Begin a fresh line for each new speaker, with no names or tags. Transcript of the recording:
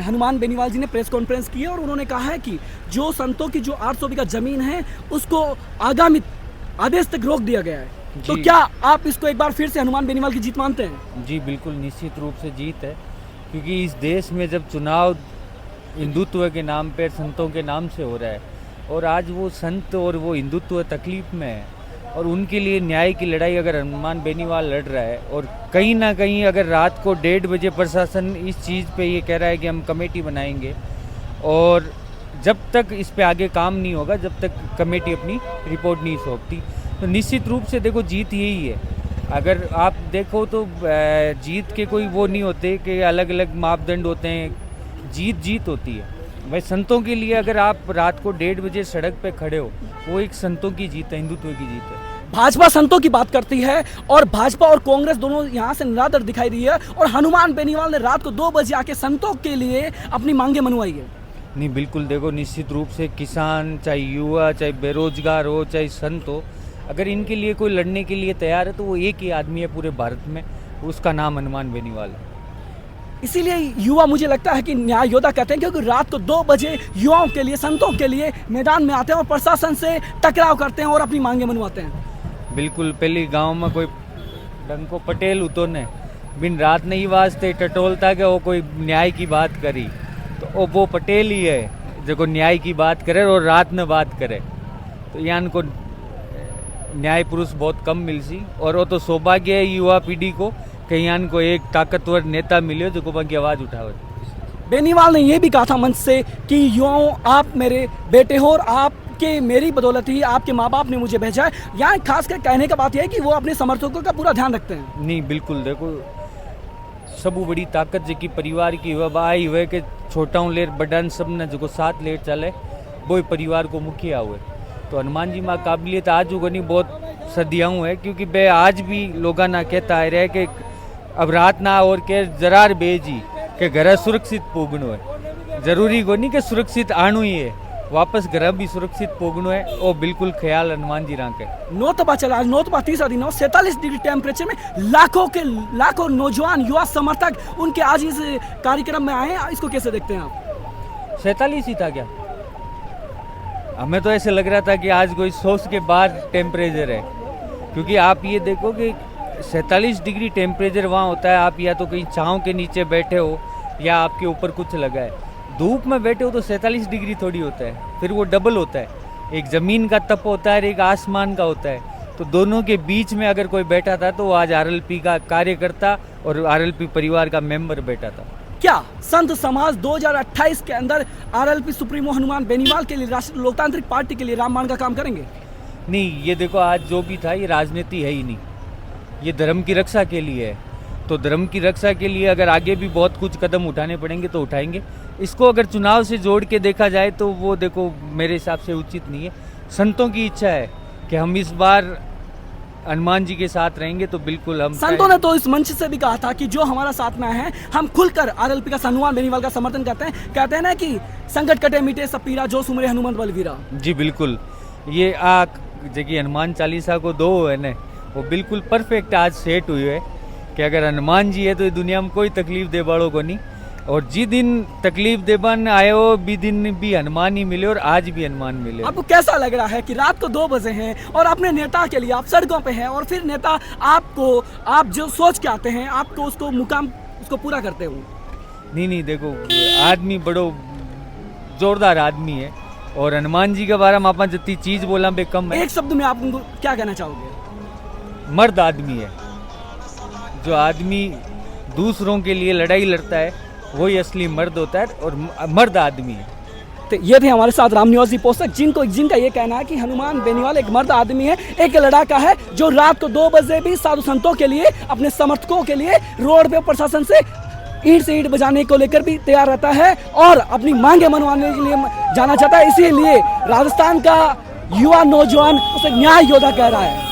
हनुमान बेनीवाल जी ने press conference की है और उन्होंने कहा है कि जो संतों की जो 800 बीघा जमीन है उसको आगामी आदेश तक रोक दिया गया है। तो क्या आप इसको एक बार फिर से हनुमान बेनीवाल की जीत मानते हैं?
जी बिल्कुल, निश्चित रूप से जीत है, क्योंकि इस देश में जब चुनाव हिंदुत्व के नाम पर संतों के नाम से हो रहा है और आज वो संत और वो हिंदुत्व तकलीफ में है और उनके लिए न्याय की लड़ाई अगर हनुमान बेनीवाल लड़ रहा है और कहीं ना कहीं अगर रात को 1:30 बजे प्रशासन इस चीज़ पे ये कह रहा है कि हम कमेटी बनाएंगे और जब तक इस पे आगे काम नहीं होगा, जब तक कमेटी अपनी रिपोर्ट नहीं सौंपती, तो निश्चित रूप से देखो जीत यही है। अगर आप देखो तो जीत के कोई वो नहीं होते कि अलग अलग मापदंड होते हैं, जीत होती है। भाई संतों के लिए अगर आप रात को 1:30 बजे सड़क पे खड़े हो, वो एक संतों की जीत है, हिंदुत्व की जीत है।
भाजपा संतों की बात करती है और भाजपा और कांग्रेस दोनों यहाँ से निरादर दिखाई दी है और हनुमान बेनीवाल ने रात को 2 बजे आके संतों के लिए अपनी मांगे मनवाई है।
नहीं बिल्कुल, देखो निश्चित रूप से किसान, चाहे युवा, चाहे बेरोजगार हो, चाहे संत हो, अगर इनके लिए कोई लड़ने के लिए तैयार है तो वो एक ही आदमी है पूरे भारत में, उसका नाम हनुमान बेनीवाल है।
इसीलिए युवा मुझे लगता है कि न्याय योद्धा कहते हैं, क्योंकि रात को 2 बजे युवाओं के लिए, संतों के लिए मैदान में आते हैं और प्रशासन से टकराव करते हैं और अपनी मांगे मनवाते हैं।
बिल्कुल, पहले गांव में कोई ढंग को पटेल उतो ने बिन रात नहीं वास्ते टटोलता कि वो कोई न्याय की बात करी, तो वो पटेल ही है जो न्याय की बात करे और रात में बात करे। तो यान को न्याय पुरुष बहुत कम मिल सी और वो तो सौभाग्य है युवा पीढ़ी को कि यान को एक ताकतवर नेता मिले जो को की आवाज़ उठावे।
बेनीवाल ने यह भी कहा था मंच से कि युवाओं, आप मेरे बेटे हो और आपके मेरी बदौलत ही आपके माँ बाप ने मुझे भेजा है। यहाँ खासकर कहने का बात यह है कि वो अपने समर्थकों का पूरा ध्यान रखते हैं।
नहीं बिल्कुल, देखो सब बड़ी ताकत जो कि परिवार की आई हुए कि छोटा ले बड़ा सब ने जो साथ ले चले वो परिवार को मुखिया हुए। तो हनुमान जी माँ काबिलियत आज होगा नहीं बहुत सदियाँ है, क्योंकि बे आज भी लोग ना कहता है रहे कि अब रात ना और के जरार बेजी के घर सुरक्षित पोगनो है। जरूरी को नहीं कि सुरक्षित आणु ही है, वापस घर भी सुरक्षित पोगनो है, और बिल्कुल ख्याल हनुमान जी राके।
नौतपा चला, आज नौतपा तीसरा दिन, 47 डिग्री टेम्परेचर में लाखों नौजवान युवा समर्थक उनके आज इस कार्यक्रम में आए, इसको कैसे देखते हैं आप?
47 ही था क्या? हमें तो ऐसे लग रहा था कि आज कोई 100 के बाद टेम्परेचर है, क्योंकि आप ये देखो कि 47 डिग्री टेम्परेचर वहाँ होता है, आप या तो कहीं छाँव के नीचे बैठे हो या आपके ऊपर कुछ लगा है, धूप में बैठे हो तो 47 डिग्री थोड़ी होता है, फिर वो डबल होता है, एक ज़मीन का तप होता है, एक आसमान का होता है। तो दोनों के बीच में अगर कोई बैठा था तो वो आज आरएलपी का कार्यकर्ता और आरएलपी परिवार का मेंबर बैठा था।
क्या संत समाज 2028 के अंदर आरएलपी सुप्रीमो हनुमान बेनीवाल के लिए, राष्ट्रीय लोकतांत्रिक पार्टी के लिए रामबाण का काम करेंगे?
नहीं, ये देखो आज जो भी था ये राजनीति है ही नहीं, ये धर्म की रक्षा के लिए है। तो धर्म की रक्षा के लिए अगर आगे भी बहुत कुछ कदम उठाने पड़ेंगे तो उठाएंगे। इसको अगर चुनाव से जोड़ के देखा जाए तो वो देखो मेरे हिसाब से उचित नहीं है। संतों की इच्छा है कि हम इस बार हनुमान जी के साथ रहेंगे, तो बिल्कुल हम।
संतों ने तो इस मंच से भी कहा था कि जो हमारा साथ में है हम खुलकर आरएलपी का, हनुमान बेनीवाल का समर्थन करते हैं। कहते हैं ना कि संकट कटे मिटे सब पीरा, जो सुमरे हनुमंत बलवीरा।
जी बिल्कुल, ये जगह हनुमान चालीसा को 2 है ना, वो बिल्कुल परफेक्ट आज सेट हुई है कि अगर हनुमान जी है तो दुनिया में कोई तकलीफ दे बाड़ो को नहीं, और जी दिन तकलीफ देबान आए हो भी दिन भी हनुमान ही मिले और आज भी हनुमान मिले।
आपको कैसा लग रहा है कि रात को 2 बजे हैं और अपने नेता के लिए आप सड़कों पे हैं और फिर नेता आपको, आप जो सोच के आते हैं आपको उसको मुकाम उसको पूरा करते हो?
नहीं देखो, आदमी बड़ो जोरदार आदमी है और हनुमान जी के बारे में आप जितनी चीज बोला बे कम है।
एक शब्द में आप उनको क्या कहना चाहोगे?
मर्द आदमी है, जो आदमी दूसरों के लिए लड़ाई लड़ता है वही असली मर्द होता है और मर्द आदमी है।
तो ये थे हमारे साथ राम निवासी पोस्टक जिनका ये कहना है कि हनुमान बेनीवाल एक मर्द आदमी है, एक लड़ाका है जो रात को 2 बजे भी साधु संतों के लिए, अपने समर्थकों के लिए रोड पे प्रशासन से ईंट से ईंट बजाने को लेकर भी तैयार रहता है और अपनी मांगे मनवाने के लिए जाना चाहता है। इसीलिए राजस्थान का युवा नौजवान उसे न्याय योद्धा कह रहा है।